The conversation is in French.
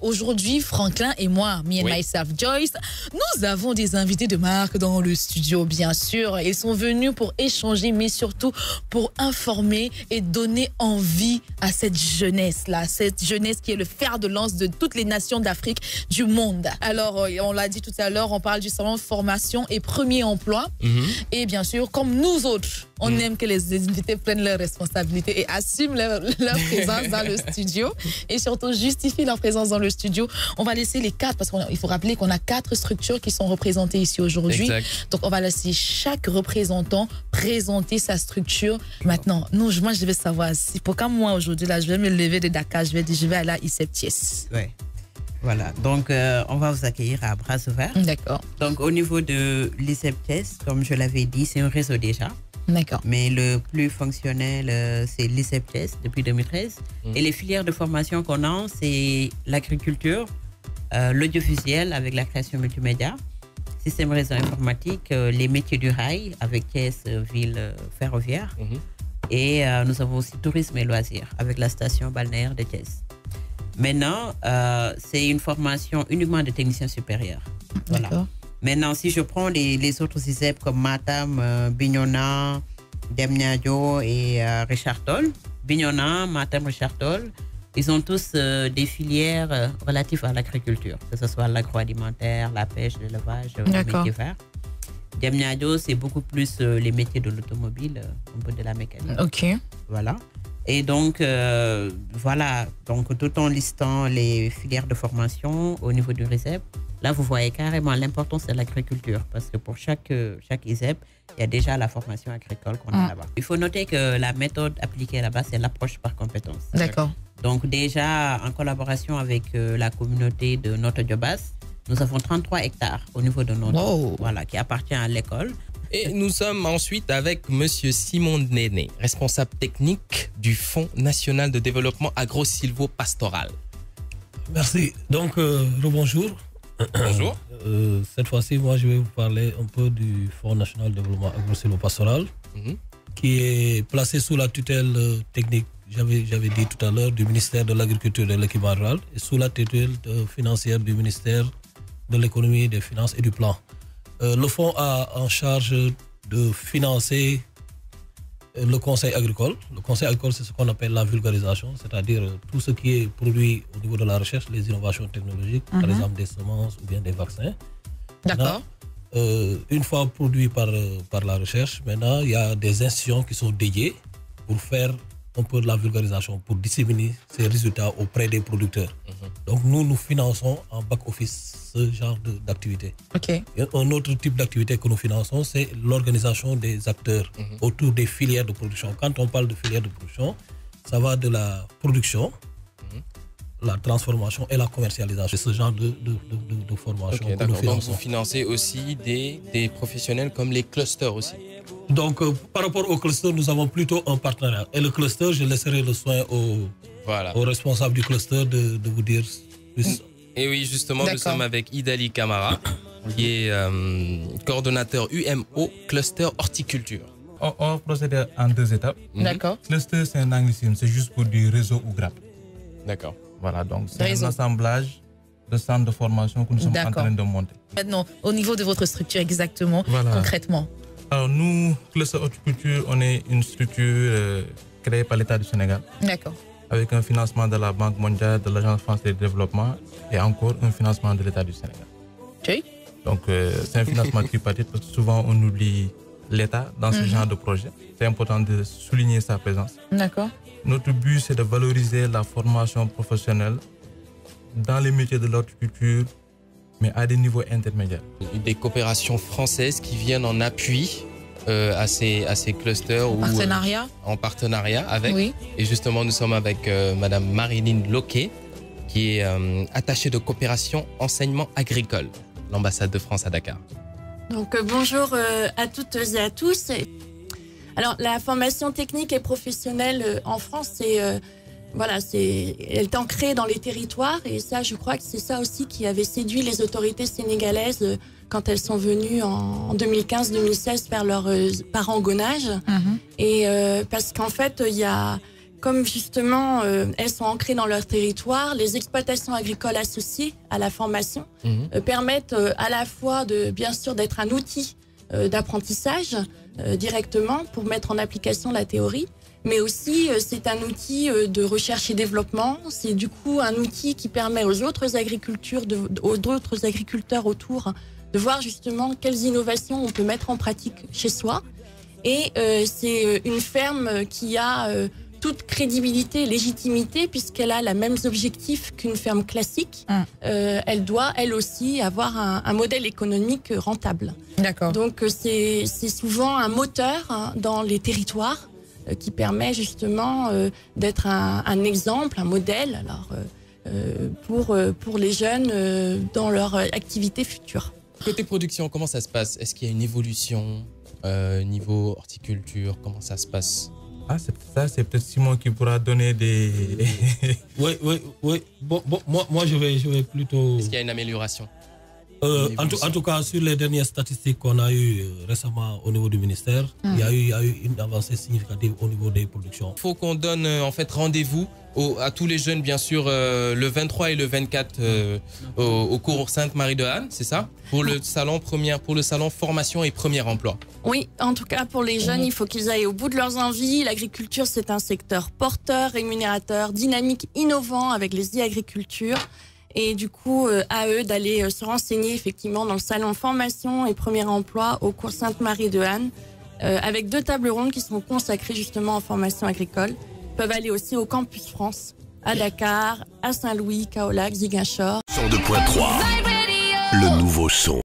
Aujourd'hui, Franklin et moi, me and myself, Joyce, nous avons des invités de marque dans le studio, bien sûr. Ils sont venus pour échanger, mais surtout pour informer et donner envie à cette jeunesse-là, cette jeunesse qui est le fer de lance de toutes les nations d'Afrique, du monde. Alors, on l'a dit tout à l'heure, on parle du salon de formation et premier emploi. Et bien sûr, comme nous autres, on aime que les invités prennent leurs responsabilités et assument leur présence dans le studio et surtout justifient leur présence dans le studio. On va laisser les quatre, parce qu'il faut rappeler qu'on a 4 structures qui sont représentées ici aujourd'hui. Donc, on va laisser chaque représentant présenter sa structure. Maintenant, moi, je vais savoir, si pour quand moi, aujourd'hui, là, je vais me lever de Dakar, je vais aller à ICEPTIES. Oui. Voilà, donc on va vous accueillir à bras ouverts. D'accord. Donc, au niveau de l'ICEPTIES, comme je l'avais dit, c'est un réseau déjà. D'accord. Mais le plus fonctionnel, c'est l'ICEPTIES depuis 2013. Et les filières de formation qu'on a, c'est l'agriculture, l'audiovisuel avec la création multimédia, système réseau informatique, les métiers du rail avec Thiès, ville ferroviaire. Et nous avons aussi tourisme et loisirs avec la station balnéaire de Thiès. Maintenant, c'est une formation uniquement de techniciens supérieurs. Voilà. Maintenant, si je prends les autres ISEP comme Matam, Bignona, Diamniadio et Richard Toll, Bignona, Matam, Richard Toll, ils ont tous des filières relatives à l'agriculture, que ce soit l'agroalimentaire, la pêche, l'élevage, les métiers verts. Diamniadio, c'est beaucoup plus les métiers de l'automobile, un peu de la mécanique. OK. Voilà. Et donc, voilà, donc tout en listant les filières de formation au niveau du RISEP, là, vous voyez carrément l'importance de l'agriculture parce que pour chaque ISEP, il y a déjà la formation agricole qu'on a là-bas. Il faut noter que la méthode appliquée là-bas, c'est l'approche par compétence. D'accord. Donc déjà, en collaboration avec la communauté de Notre Diobas, nous avons 33 hectares au niveau de notre, voilà, qui appartient à l'école. Et nous sommes ensuite avec Monsieur Simon Néné, responsable technique du Fonds national de développement agro-silvo-pastoral. Merci. Donc, rebonjour. Bonjour. Cette fois-ci, moi, je vais vous parler un peu du Fonds national de développement agro-silvo-pastoral, qui est placé sous la tutelle technique, j'avais dit tout à l'heure, du ministère de l'Agriculture et de l'Équipement rural et sous la tutelle financière du ministère de l'Économie, des Finances et du Plan. Le fonds a en charge de financer le conseil agricole. Le conseil agricole, c'est ce qu'on appelle la vulgarisation, c'est-à-dire tout ce qui est produit au niveau de la recherche, les innovations technologiques, par exemple des semences ou bien des vaccins. D'accord. Une fois produit par la recherche, maintenant, il y a des institutions qui sont dédiées pour faire un peu de la vulgarisation, pour disséminer ces résultats auprès des producteurs. Donc, nous finançons en back-office ce genre d'activité. OK. Un autre type d'activité que nous finançons, c'est l'organisation des acteurs autour des filières de production. Quand on parle de filières de production, ça va de la production, la transformation et la commercialisation. C'est ce genre de formation que nous finançons. Donc vous financez aussi des professionnels comme les clusters aussi. Donc par rapport au cluster, nous avons plutôt un partenariat. Et le cluster, je laisserai le soin au responsable du cluster de vous dire plus. Et oui, justement, nous sommes avec Idali Camara, qui est coordonnateur UMO Cluster Horticulture. On va procéder en 2 étapes. D'accord. Cluster, c'est un anglicisme, c'est juste pour du réseau ou grappe. D'accord. Voilà, donc c'est un assemblage de centres de formation que nous sommes en train de monter. Maintenant, au niveau de votre structure exactement, concrètement. Alors nous, Cluster Horticulture, on est une structure créée par l'État du Sénégal. D'accord. Avec un financement de la Banque mondiale, de l'Agence française de développement et encore un financement de l'État du Sénégal. OK. Donc c'est un financement tripartite parce que souvent on oublie l'État dans ce genre de projet. C'est important de souligner sa présence. D'accord. Notre but, c'est de valoriser la formation professionnelle dans les métiers de l'horticulture, mais à des niveaux intermédiaires. Des coopérations françaises qui viennent en appui à ces clusters. En partenariat avec. Oui. Et justement, nous sommes avec Madame Marilyn Loquet, qui est attachée de coopération enseignement agricole, l'ambassade de France à Dakar. Donc bonjour à toutes et à tous. Alors la formation technique et professionnelle en France, elle est ancrée dans les territoires et ça, je crois que c'est ça aussi qui avait séduit les autorités sénégalaises quand elles sont venues en 2015-2016 faire leur parangonnage. Et parce qu'en fait, il y a comme justement elles sont ancrées dans leur territoire, les exploitations agricoles associées à la formation permettent à la fois bien sûr d'être un outil d'apprentissage directement pour mettre en application la théorie, mais aussi c'est un outil de recherche et développement. C'est du coup un outil qui permet aux autres agriculteurs autour de voir justement quelles innovations on peut mettre en pratique chez soi. Et c'est une ferme qui a toute crédibilité et légitimité puisqu'elle a les mêmes objectifs qu'une ferme classique. Elle doit, elle aussi, avoir un modèle économique rentable. D'accord. Donc c'est souvent un moteur dans les territoires qui permet justement d'être un exemple, un modèle pour les jeunes dans leur activité future. Côté production, comment ça se passe? Est-ce qu'il y a une évolution niveau horticulture? Comment ça se passe? C'est peut-être Simon qui pourra donner des... Oui. Bon, moi, je vais plutôt... Est-ce qu'il y a une amélioration? En tout cas, sur les dernières statistiques qu'on a eues récemment au niveau du ministère, il y a eu une avancée significative au niveau des productions. Il faut qu'on donne en fait rendez-vous à tous les jeunes, bien sûr, le 23 et le 24 au cours Sainte-Marie de Anne, c'est ça? Pour le salon formation et premier emploi. Oui, en tout cas pour les jeunes, il faut qu'ils aillent au bout de leurs envies. L'agriculture, c'est un secteur porteur, rémunérateur, dynamique, innovant avec les e-agriculture. Et du coup, à eux d'aller se renseigner effectivement dans le salon formation et premier emploi au cours Sainte-Marie de Anne, avec 2 tables rondes qui sont consacrées justement en formation agricole. Ils peuvent aller aussi au Campus France, à Dakar, à Saint-Louis, Kaolack, Ziguinchor. 102.3, le nouveau son.